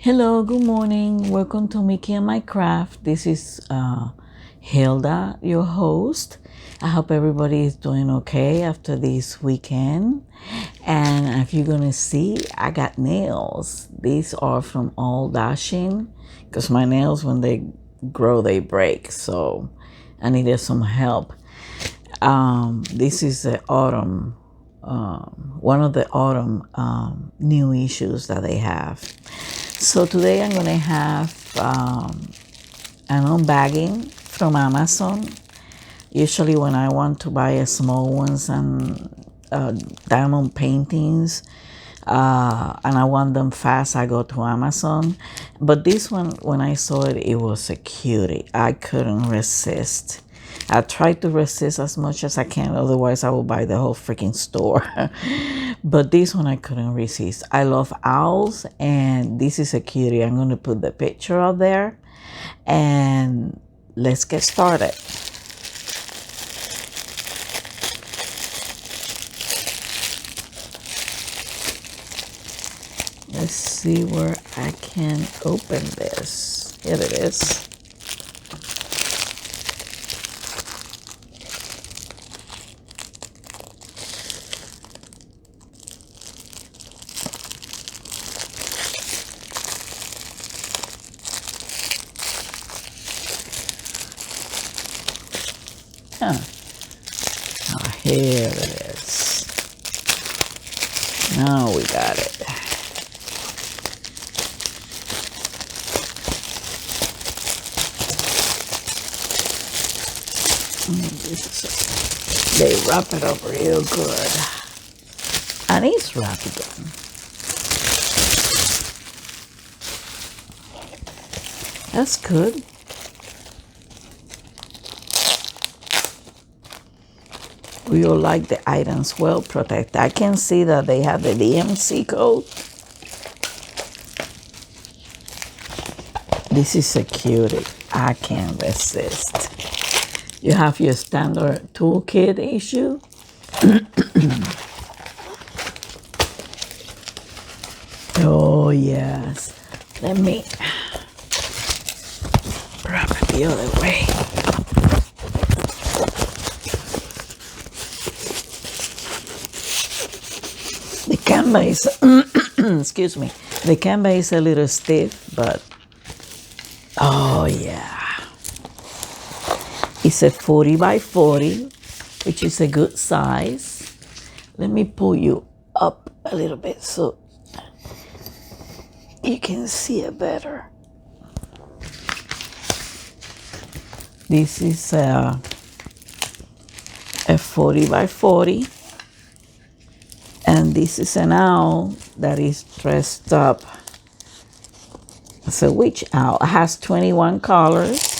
Hello, good morning. Welcome to Mickey and My Craft. This is Hilda, your host. I hope everybody is doing okay after this weekend. And if you're going to see, I got nails. These are from All Dashing because my nails, when they grow, they break. So I needed some help. This is the autumn, one of the autumn new issues that they have. So today I'm going to have an unbagging from Amazon. Usually when I want to buy a small ones and diamond paintings and I want them fast, I go to Amazon. But this one, when I saw it, it was a cutie. I couldn't resist. I tried to resist as much as I can, otherwise I will buy the whole freaking store. But this one I couldn't resist. I love owls, and this is a cutie. I'm going to put the picture out there, and let's get started. Let's see where I can open this. Here it is. Huh. Oh, here it is. Now we got it. They wrap it up real good. And it's wrapped again. That's good. We all like the items well protected. I can see that they have the DMC code. This is a cutie. I can't resist. You have your standard toolkit issue. Oh, yes. Let me wrap it the other way. The canvas is, excuse me, the canvas is a little stiff, but oh, yeah. It's a 40 by 40, which is a good size. Let me pull you up a little bit so you can see it better. This is a 40 by 40. And this is an owl that is dressed up as a witch owl. It has 21 colors.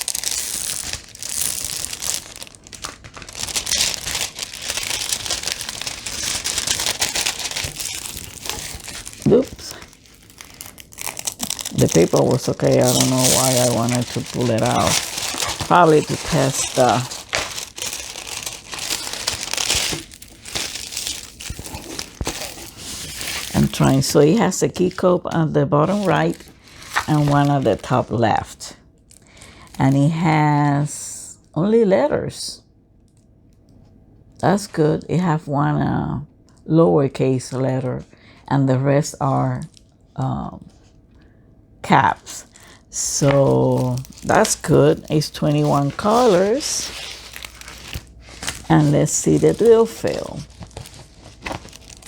Oops. The paper was okay. I don't know why I wanted to pull it out. Probably to test I'm trying. So it has a key cope on the bottom right and one at the top left. And it has only letters. That's good. It have one lowercase letter and the rest are caps. So that's good. It's 21 colors. And let's see the drill fill.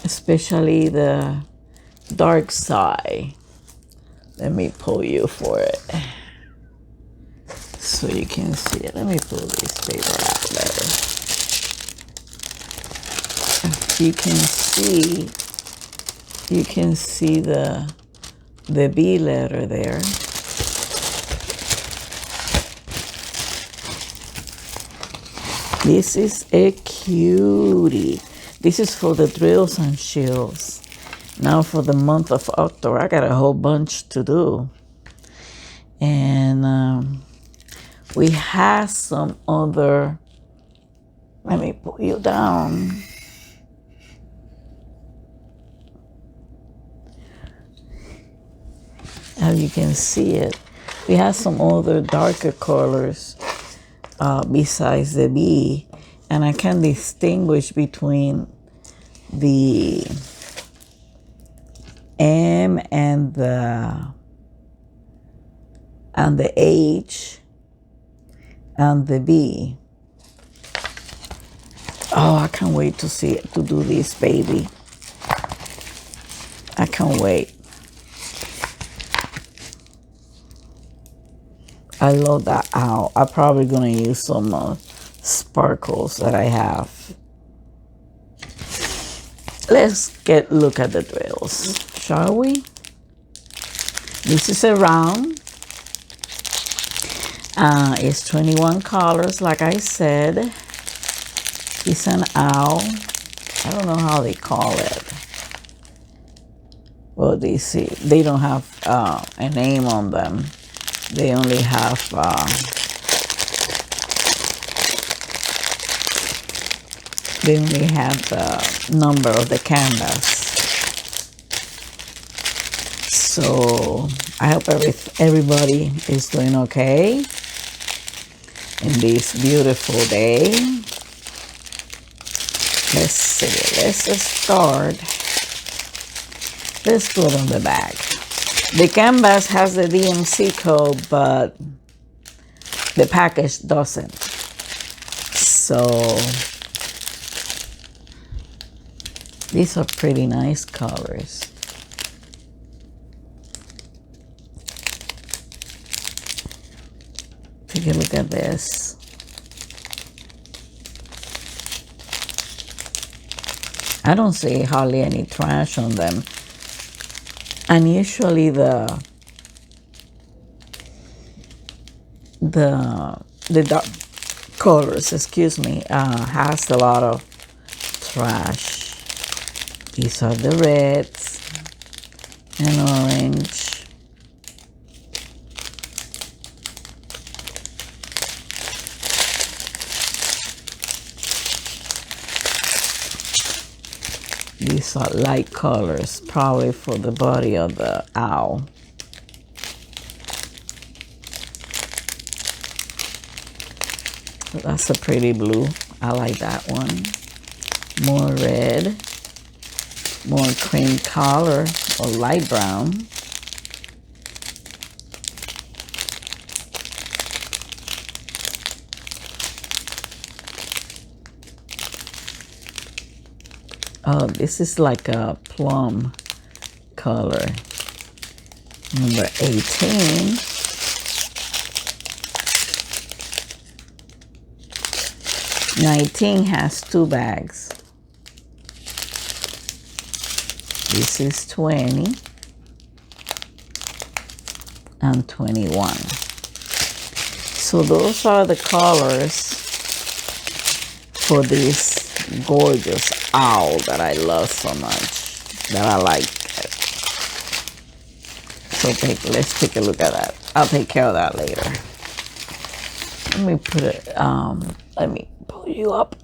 Especially the dark side. Let me pull you for it so you can see it. Let me pull this paper out better. You can see the B letter there. This is a cutie. This is for the drills and shields. Now for the month of October, I got a whole bunch to do. And we have some other, let me pull you down. As you can see it, we have some other darker colors besides the B, and I can distinguish between the M and the H and the B. Oh, I can't wait to see it, to do this, baby. I can't wait. I love that owl. I'm probably gonna use some sparkles that I have. Let's look at the drills, shall we? This is a round. It's 21 colors, like I said. It's an owl. I don't know how they call it. Well, they don't have a name on them. They only have the number of the canvas. So I hope everybody is doing okay in this beautiful day. Let's see. Let's start. Let's put on the back. The canvas has the DMC code, but the package doesn't. So these are pretty nice colors. Take a look at this. I don't see hardly any trash on them. And usually the dark colors, excuse me, has a lot of trash. These are the reds and orange. These are light colors, probably for the body of the owl. That's a pretty blue. I like that one. More red, more cream color or light brown. Oh, this is like a plum color. Number 18. '19 has 2 bags. This is 20 and 21. So those are the colors for this gorgeous owl that I love so much, that I like. So let's take a look at that. I'll take care of that later. Let me put it, let me pull you up.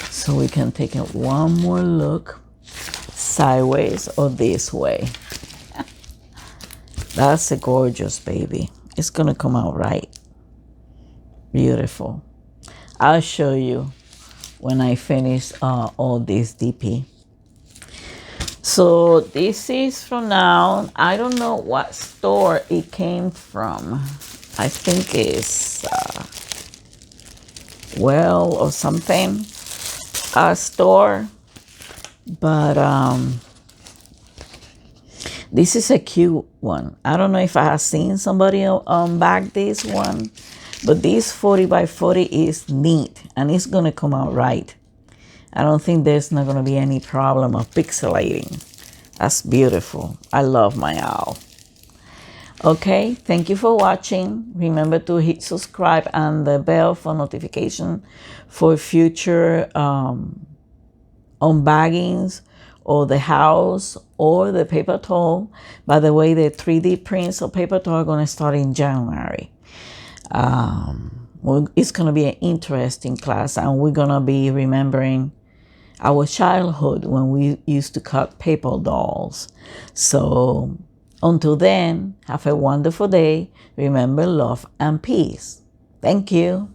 So we can take it one more look, sideways or this way. That's a gorgeous baby. It's gonna come out right. Beautiful. I'll show you when I finish all this DP. So this is from now. I don't know what store it came from. I think it's Well or something store, but this is a cute one. I don't know if I have seen somebody bag this one, but this 40 by 40 is neat and it's gonna come out right. I don't think there's not gonna be any problem of pixelating. That's beautiful. I love my owl. Okay, thank you for watching. Remember to hit subscribe and the bell for notification for future unbaggings or the house or the paper towel. By the way, the 3D prints of paper towel are going to start in January. It's going to be an interesting class, and we're going to be remembering our childhood when we used to cut paper dolls. So until then, have a wonderful day. Remember, love and peace. Thank you.